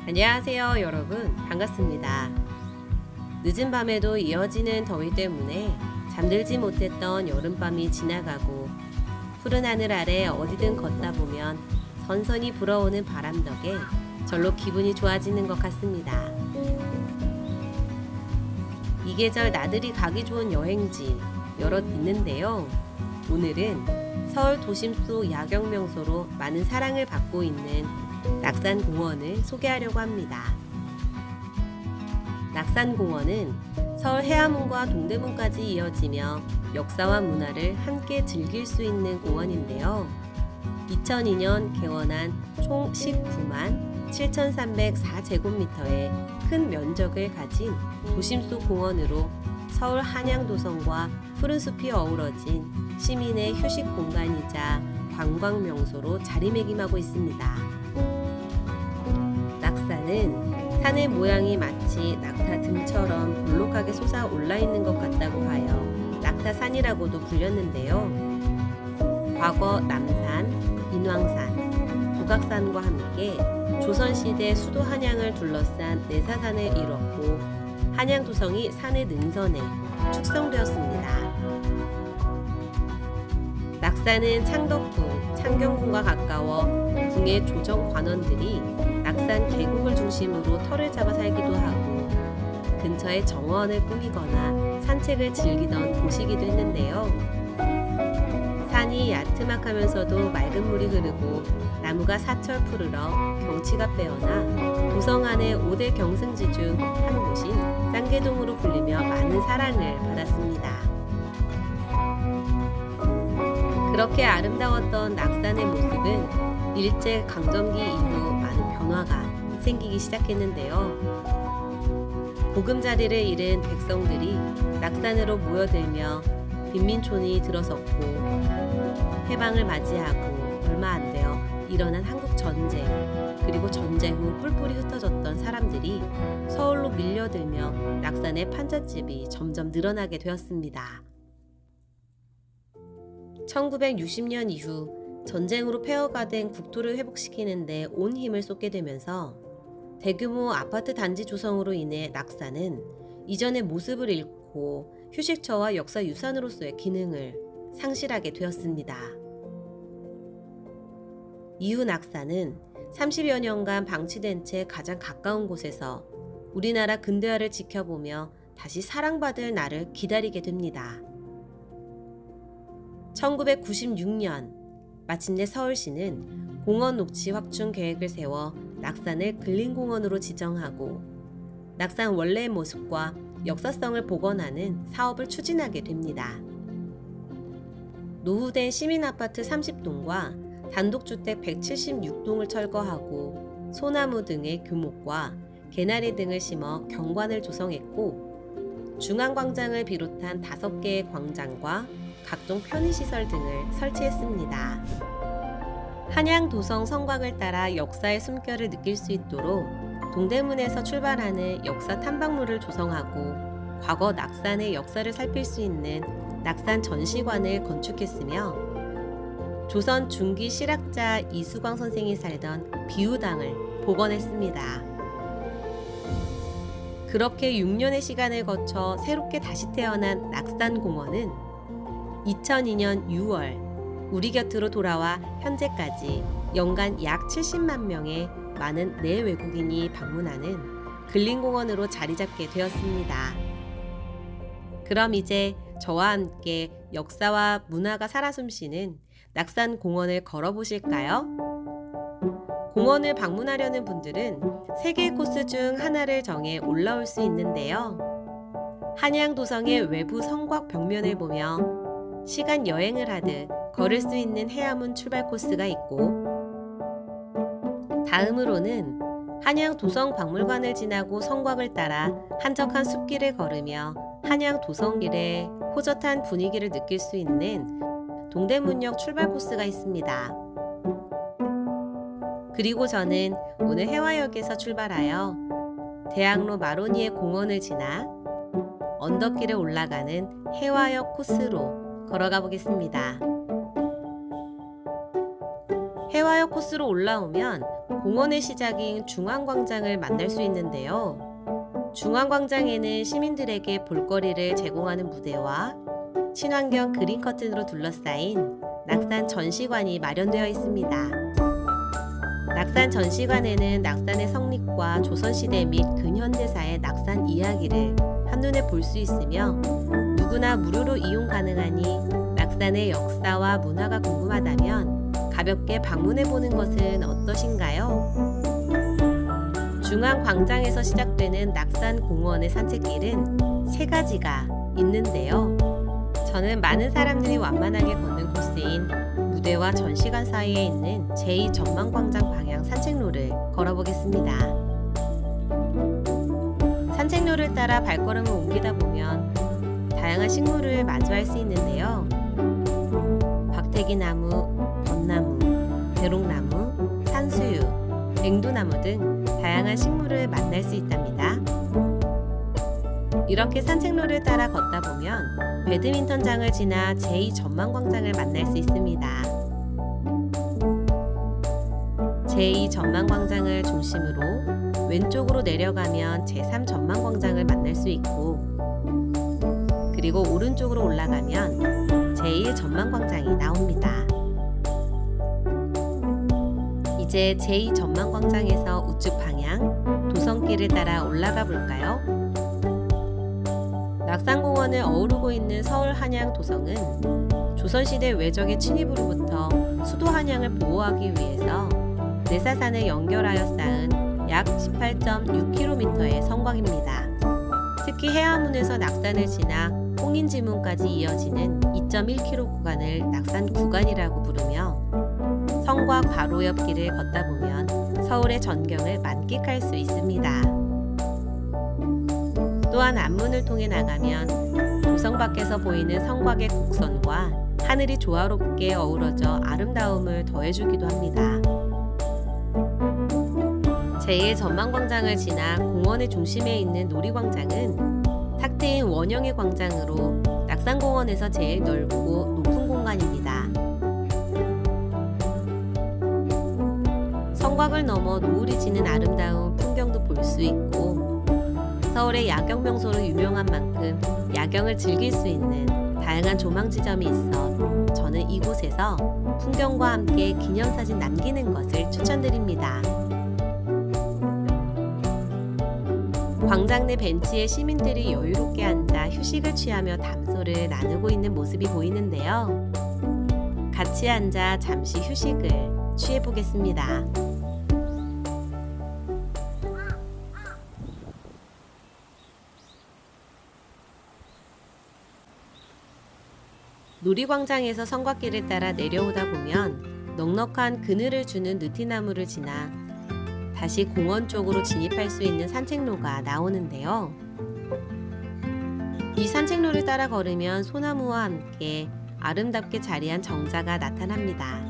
안녕하세요, 여러분. 반갑습니다. 늦은 밤에도 이어지는 더위 때문에 잠들지 못했던 여름밤이 지나가고 푸른 하늘 아래 어디든 걷다 보면 선선히 불어오는 바람 덕에 절로 기분이 좋아지는 것 같습니다. 이 계절 나들이 가기 좋은 여행지 여럿 있는데요. 오늘은 서울 도심 속 야경 명소로 많은 사랑을 받고 있는 낙산공원을 소개하려고 합니다. 낙산공원은 서울 해화문과 동대문까지 이어지며 역사와 문화를 함께 즐길 수 있는 공원인데요. 2002년 개원한 총 19만 7,304제곱미터의 큰 면적을 가진 도심 속 공원으로 서울 한양도성과 푸른 숲이 어우러진 시민의 휴식 공간이자 관광 명소로 자리매김하고 있습니다. 낙산은 산의 모양이 마치 낙타 등처럼 볼록하게 솟아올라 있는 것 같다고 하여 낙타산이라고도 불렸는데요. 과거 남산, 인왕산, 북악산과 함께 조선시대 수도 한양을 둘러싼 내사산을 이뤘고 한양도성이 산의 능선에 축성되었습니다. 낙산은 창덕궁, 창경궁과 가까워 궁의 조정 관원들이 낙산 계곡을 중심으로 터를 잡아 살기도 하고 근처에 정원을 꾸미거나 산책을 즐기던 곳이기도 했는데요. 산이 야트막하면서도 맑은 물이 흐르고 나무가 사철 푸르러 경치가 빼어나 도성 안의 5대 경승지 중 한 곳인 쌍계동으로 불리며 많은 사랑을 받았습니다. 그렇게 아름다웠던 낙산의 모습은 일제강점기 이후 많은 변화가 생기기 시작했는데요. 보금자리를 잃은 백성들이 낙산으로 모여들며 빈민촌이 들어섰고 해방을 맞이하고 얼마 안 되어 일어난 한국 전쟁 그리고 전쟁 후 뿔뿔이 흩어졌던 사람들이 서울로 밀려들며 낙산의 판잣집이 점점 늘어나게 되었습니다. 1960년 이후 전쟁으로 폐허가 된 국토를 회복시키는 데 온 힘을 쏟게 되면서 대규모 아파트 단지 조성으로 인해 낙산은 이전의 모습을 잃고 휴식처와 역사유산으로서의 기능을 상실하게 되었습니다. 이후 낙산은 30여 년간 방치된 채 가장 가까운 곳에서 우리나라 근대화를 지켜보며 다시 사랑받을 날을 기다리게 됩니다. 1996년 마침내 서울시는 공원 녹지 확충 계획을 세워 낙산을 근린공원으로 지정하고 낙산 원래의 모습과 역사성을 복원하는 사업을 추진하게 됩니다. 노후된 시민아파트 30동과 단독주택 176동을 철거하고 소나무 등의 교목과 개나리 등을 심어 경관을 조성했고 중앙광장을 비롯한 5개의 광장과 각종 편의시설 등을 설치했습니다. 한양도성 성곽을 따라 역사의 숨결을 느낄 수 있도록 동대문에서 출발하는 역사 탐방로를 조성하고 과거 낙산의 역사를 살필 수 있는 낙산 전시관을 건축했으며 조선 중기 실학자 이수광 선생이 살던 비우당을 복원했습니다. 그렇게 6년의 시간을 거쳐 새롭게 다시 태어난 낙산공원은 2002년 6월 우리 곁으로 돌아와 현재까지 연간 약 70만 명의 많은 내외국인이 방문하는 근린공원으로 자리잡게 되었습니다. 그럼 이제 저와 함께 역사와 문화가 살아 숨쉬는 낙산공원을 걸어보실까요? 공원을 방문하려는 분들은 3개의 코스 중 하나를 정해 올라올 수 있는데요. 한양도성의 외부 성곽 벽면을 보며 시간 여행을 하듯 걸을 수 있는 해화문 출발 코스가 있고 다음으로는 한양도성박물관을 지나고 성곽을 따라 한적한 숲길을 걸으며 한양도성길의 호젓한 분위기를 느낄 수 있는 동대문역 출발 코스가 있습니다. 그리고 저는 오늘 해화역에서 출발하여 대학로 마로니에 공원을 지나 언덕길을 올라가는 해화역 코스로 걸어가 보겠습니다. 해화역 코스로 올라오면 공원의 시작인 중앙광장을 만날 수 있는데요. 중앙광장에는 시민들에게 볼거리를 제공하는 무대와 친환경 그린 커튼으로 둘러싸인 낙산 전시관이 마련되어 있습니다. 낙산 전시관에는 낙산의 성립과 조선시대 및 근현대사의 낙산 이야기를 한눈에 볼 수 있으며 누구나 무료로 이용 가능하니 낙산의 역사와 문화가 궁금하다면 가볍게 방문해보는 것은 어떠신가요? 중앙광장에서 시작되는 낙산공원의 산책길은 3가지가 있는데요. 저는 많은 사람들이 완만하게 걷는 코스인 무대와 전시관 사이에 있는 제2전망광장 방향 산책로를 걸어보겠습니다. 산책로를 따라 발걸음을 옮기다 보면 다양한 식물을 마주할 수 있는데요. 박태기나무, 벚나무, 대롱나무, 산수유, 앵두나무 등 다양한 식물을 만날 수 있답니다. 이렇게 산책로를 따라 걷다 보면 배드민턴장을 지나 제2전망광장을 만날 수 있습니다. 제2전망광장을 중심으로 왼쪽으로 내려가면 제3전망광장을 만날 수 있고, 그리고 오른쪽으로 올라가면 제1전망광장이 나옵니다. 이제 제2전망광장에서 우측 방향 도성길을 따라 올라가 볼까요? 낙산공원을 어우르고 있는 서울 한양 도성은 조선시대 외적의 침입으로부터 수도 한양을 보호하기 위해서 내사산을 연결하여 쌓은 약 18.6km의 성곽입니다. 특히 해화문에서 낙산을 지나 홍인지문까지 이어지는 2.1km 구간을 낙산 구간이라고 부르며 성곽 바로 옆 길을 걷다 보면 서울의 전경을 만끽할 수 있습니다. 또한 앞문을 통해 나가면 도성 밖에서 보이는 성곽의 곡선과 하늘이 조화롭게 어우러져 아름다움을 더해주기도 합니다. 제1전망광장을 지나 공원의 중심에 있는 놀이광장은 탁 트인 원형의 광장으로 낙산공원에서 제일 넓고 높은 공간입니다. 성곽을 넘어 노을이 지는 아름다운 풍경도 볼 수 있고, 서울의 야경 명소로 유명한 만큼 야경을 즐길 수 있는 다양한 조망 지점이 있어 저는 이곳에서 풍경과 함께 기념사진 남기는 것을 추천드립니다. 광장 내 벤치에 시민들이 여유롭게 앉아 휴식을 취하며 담소를 나누고 있는 모습이 보이는데요. 같이 앉아 잠시 휴식을 취해보겠습니다. 놀이광장에서 성곽길을 따라 내려오다 보면 넉넉한 그늘을 주는 느티나무를 지나 다시 공원 쪽으로 진입할 수 있는 산책로가 나오는데요. 이 산책로를 따라 걸으면 소나무와 함께 아름답게 자리한 정자가 나타납니다.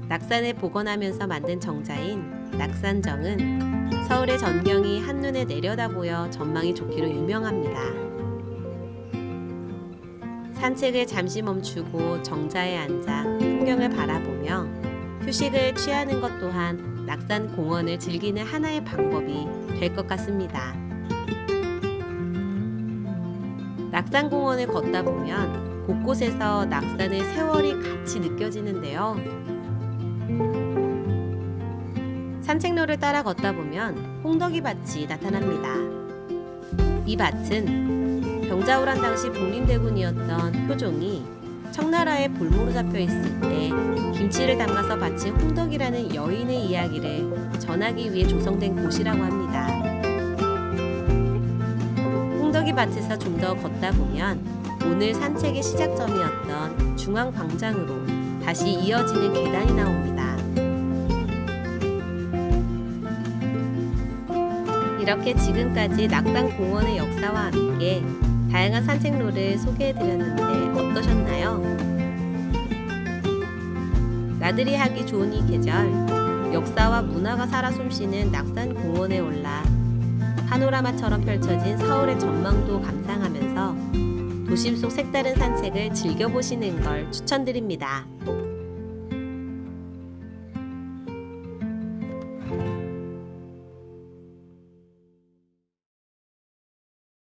낙산을 복원하면서 만든 정자인 낙산정은 서울의 전경이 한눈에 내려다보여 전망이 좋기로 유명합니다. 산책을 잠시 멈추고 정자에 앉아 풍경을 바라보며 휴식을 취하는 것 또한 낙산 공원을 즐기는 하나의 방법이 될 것 같습니다. 낙산 공원을 걷다 보면 곳곳에서 낙산의 세월이 같이 느껴지는데요. 산책로를 따라 걷다 보면 홍덕이 밭이 나타납니다. 이 밭은 병자호란 당시 복림대군이었던 효종이 청나라의 볼모로 잡혀 있을 때 김치를 담가서 바친 홍덕이라는 여인의 이야기를 전하기 위해 조성된 곳이라고 합니다. 홍덕이 밭에서 좀 더 걷다 보면 오늘 산책의 시작점이었던 중앙광장으로 다시 이어지는 계단이 나옵니다. 이렇게 지금까지 낙산공원의 역사와 함께 다양한 산책로를 소개해드렸는데 어떠셨나요? 나들이 하기 좋은 이 계절, 역사와 문화가 살아 숨쉬는 낙산공원에 올라 파노라마처럼 펼쳐진 서울의 전망도 감상하면서 도심 속 색다른 산책을 즐겨보시는 걸 추천드립니다.